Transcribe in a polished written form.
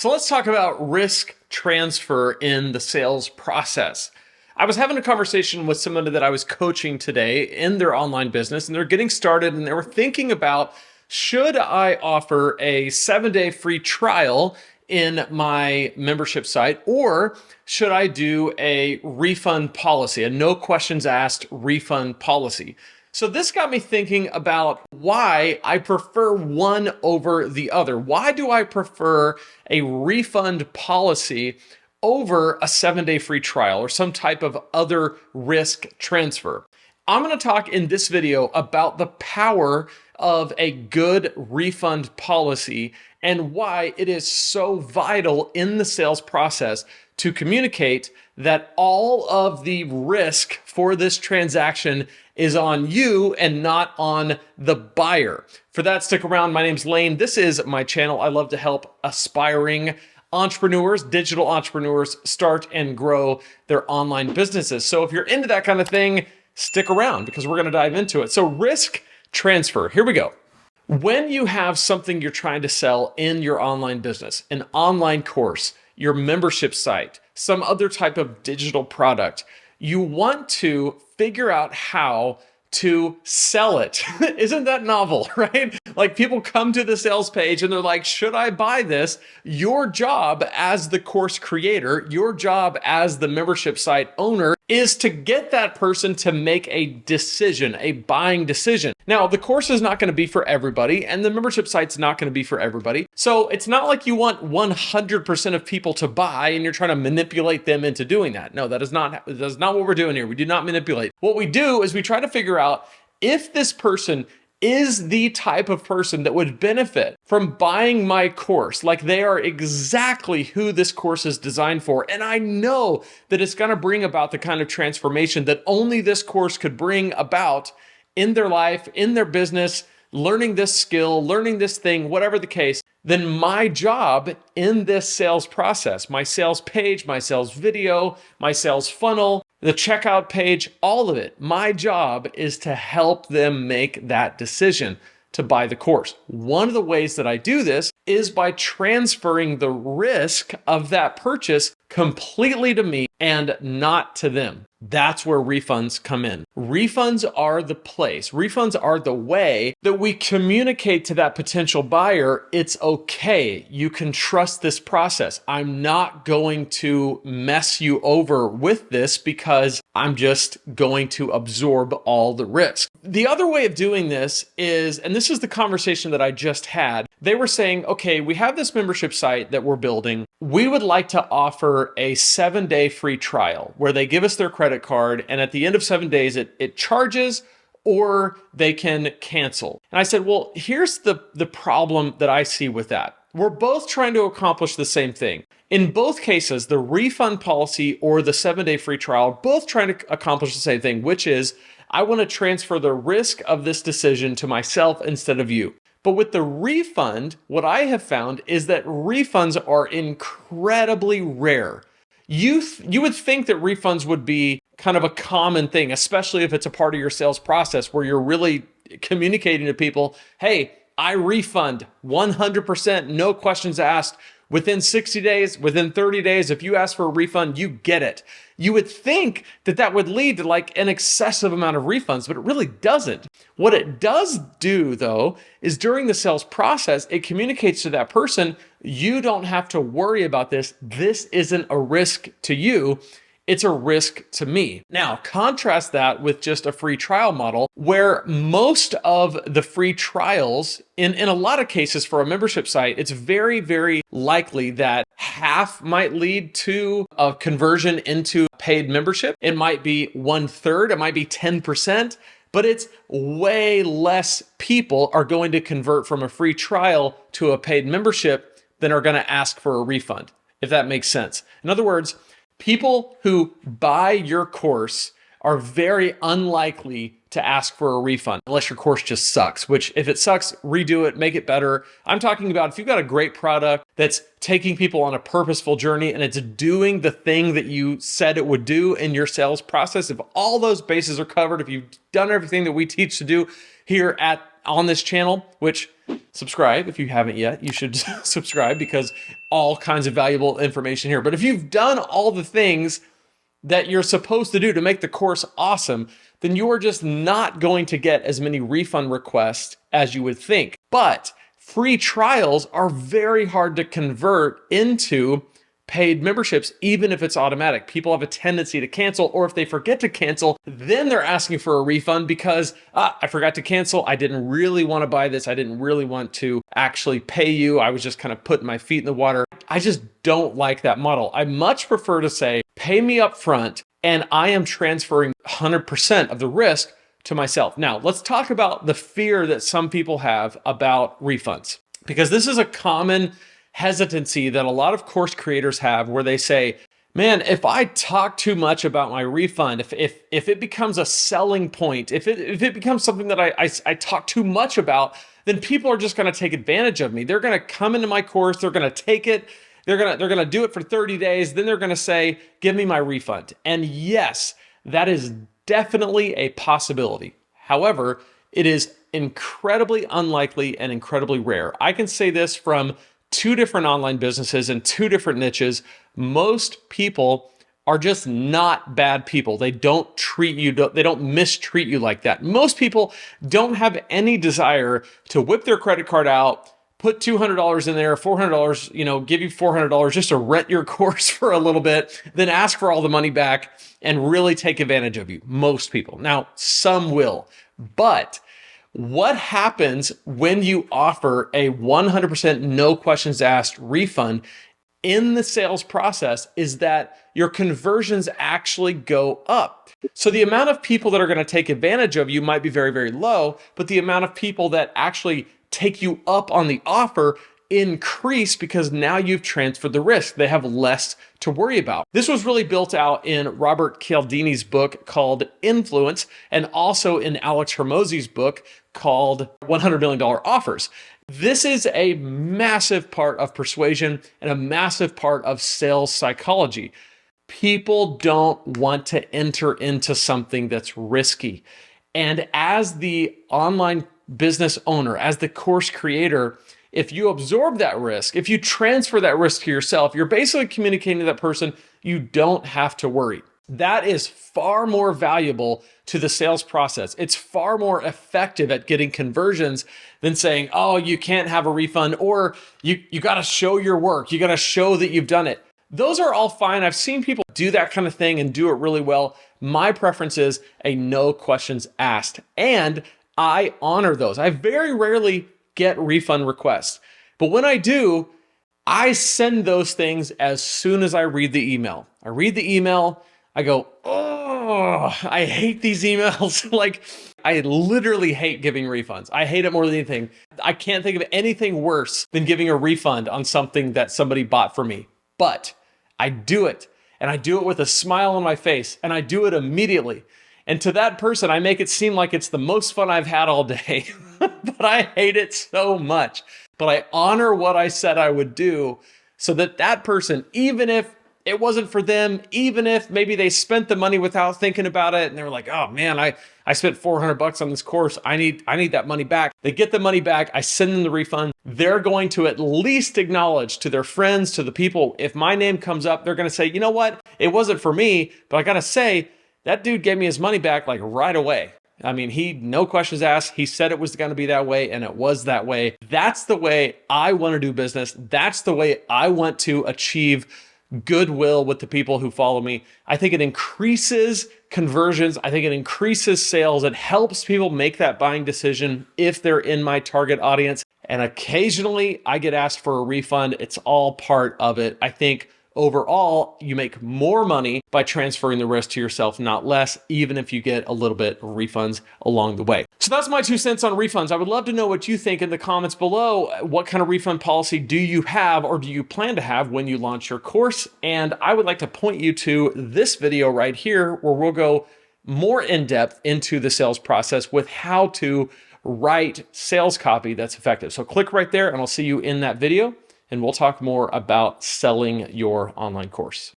So let's talk about risk transfer in the sales process. I was having a conversation with somebody that I was coaching today in their online business, and they're getting started and they were thinking about, should I offer a 7-day free trial in my membership site, or should I do a refund policy, a no questions asked refund policy? So this got me thinking about why I prefer one over the other. Why do I prefer a refund policy over a 7-day free trial or some type of other risk transfer? I'm going to talk in this video about the power of a good refund policy and why it is so vital in the sales process to communicate that all of the risk for this transaction is on you and not on the buyer. For that, stick around. My name's Lane. This is my channel. I love to help aspiring entrepreneurs, digital entrepreneurs, start and grow their online businesses. So if you're into that kind of thing, stick around because we're going to dive into it. So risk transfer, here we go. When you have something you're trying to sell in your online business, an online course, your membership site, some other type of digital product, you want to figure out how to sell it. Isn't that novel, right? Like people come to the sales page and they're like, should I buy this? Your job as the course creator, your job as the membership site owner is to get that person to make a decision, a buying decision. Now, the course is not going to be for everybody and the membership site's not going to be for everybody. So it's not like you want 100% of people to buy and you're trying to manipulate them into doing that. No, that is not what we're doing here. We do not manipulate. What we do is we try to figure out if this person is the type of person that would benefit from buying my course, like they are exactly who this course is designed for. And I know that it's going to bring about the kind of transformation that only this course could bring about in their life, in their business, learning this skill, learning this thing, whatever the case. Then my job in this sales process, my sales page, my sales video, my sales funnel, the checkout page, all of it, my job is to help them make that decision to buy the course. One of the ways that I do this is by transferring the risk of that purchase completely to me and not to them. That's where refunds come in. Refunds are the place. Refunds are the way that we communicate to that potential buyer, it's okay. You can trust this process. I'm not going to mess you over with this because I'm just going to absorb all the risk. The other way of doing this is, and this is the conversation that I just had, they were saying, okay, we have this membership site that we're building. We would like to offer a 7-day free trial where they give us their credit card and at the end of 7 days, it charges or they can cancel. And I said, well, here's the problem that I see with that. We're both trying to accomplish the same thing. In both cases, the refund policy or the 7-day free trial, both trying to accomplish the same thing, which is I want to transfer the risk of this decision to myself instead of you. But with the refund, what I have found is that refunds are incredibly rare. You would think that refunds would be kind of a common thing, especially if it's a part of your sales process where you're really communicating to people, hey, I refund 100%, no questions asked. Within 60 days, within 30 days, if you ask for a refund, you get it. You would think that that would lead to like an excessive amount of refunds, but it really doesn't. What it does do though, is during the sales process, it communicates to that person, you don't have to worry about this. This isn't a risk to you. It's a risk to me. Now, contrast that with just a free trial model where most of the free trials, in a lot of cases for a membership site, it's very, very likely that half might lead to a conversion into paid membership. It might be 1/3, it might be 10%, but it's way less people are going to convert from a free trial to a paid membership than are going to ask for a refund, if that makes sense. In other words, people who buy your course are very unlikely to ask for a refund unless your course just sucks, which if it sucks, redo it, make it better. I'm talking about if you've got a great product that's taking people on a purposeful journey and it's doing the thing that you said it would do in your sales process, if all those bases are covered, if you've done everything that we teach to do here at on this channel, which subscribe if you haven't yet, you should subscribe because all kinds of valuable information here. But if you've done all the things that you're supposed to do to make the course awesome, then you are just not going to get as many refund requests as you would think. But free trials are very hard to convert into paid memberships, even if it's automatic. People have a tendency to cancel, or if they forget to cancel, then they're asking for a refund because I forgot to cancel. I didn't really want to buy this. I didn't really want to actually pay you. I was just kind of putting my feet in the water. I just don't like that model. I much prefer to say, pay me up front and I am transferring 100% of the risk to myself. Now, let's talk about the fear that some people have about refunds, because this is a common hesitancy that a lot of course creators have, where they say, man, if I talk too much about my refund, if it becomes a selling point, if it becomes something that I talk too much about, then people are just going to take advantage of me. They're going to come into my course, they're going to take it, they're going to do it for 30 days, then they're going to say, give me my refund. And yes, that is definitely a possibility. However, it is incredibly unlikely and incredibly rare. I can say this from 2 different online businesses and 2 different niches. Most people are just not bad people. They don't treat you, they don't mistreat you like that. Most people don't have any desire to whip their credit card out, put $200 in there, $400, give you $400 just to rent your course for a little bit, then ask for all the money back and really take advantage of you. Most people. Now, some will, but what happens when you offer a 100% no questions asked refund in the sales process is that your conversions actually go up. So the amount of people that are going to take advantage of you might be very, very low, but the amount of people that actually take you up on the offer increase because now you've transferred the risk. They have less to worry about. This was really built out in Robert Cialdini's book called Influence, and also in Alex Hormozi's book called $100 Million Offers. This is a massive part of persuasion and a massive part of sales psychology. People don't want to enter into something that's risky. And as the online business owner, as the course creator, if you absorb that risk, if you transfer that risk to yourself, you're basically communicating to that person, you don't have to worry. That is far more valuable to the sales process. It's far more effective at getting conversions than saying, oh, you can't have a refund, or you got to show your work. You got to show that you've done it. Those are all fine. I've seen people do that kind of thing and do it really well. My preference is a no questions asked, and I honor those. I very rarely get refund requests, but when I do, I send those things as soon as I read the email. I read the email, I go, oh, I hate these emails. Like, I literally hate giving refunds. I hate it more than anything. I can't think of anything worse than giving a refund on something that somebody bought for me. But I do it, and I do it with a smile on my face, and I do it immediately. And to that person, I make it seem like it's the most fun I've had all day, but I hate it so much. But I honor what I said I would do so that that person, even if it wasn't for them, even if maybe they spent the money without thinking about it and they were like, oh man, I spent $400 on this course. I need that money back. They get the money back. I send them the refund. They're going to at least acknowledge to their friends, to the people, if my name comes up, they're going to say, you know what? It wasn't for me, but I got to say, that dude gave me his money back like right away. I mean, no questions asked. He said it was going to be that way, and it was that way. That's the way I want to do business. That's the way I want to achieve goodwill with the people who follow me. I think it increases conversions. I think it increases sales. It helps people make that buying decision if they're in my target audience. And occasionally I get asked for a refund. It's all part of it. I think overall, you make more money by transferring the risk to yourself, not less, even if you get a little bit of refunds along the way. So that's my 2 cents on refunds. I would love to know what you think in the comments below. What kind of refund policy do you have, or do you plan to have when you launch your course? And I would like to point you to this video right here, where we'll go more in depth into the sales process with how to write sales copy that's effective. So click right there and I'll see you in that video, and we'll talk more about selling your online course.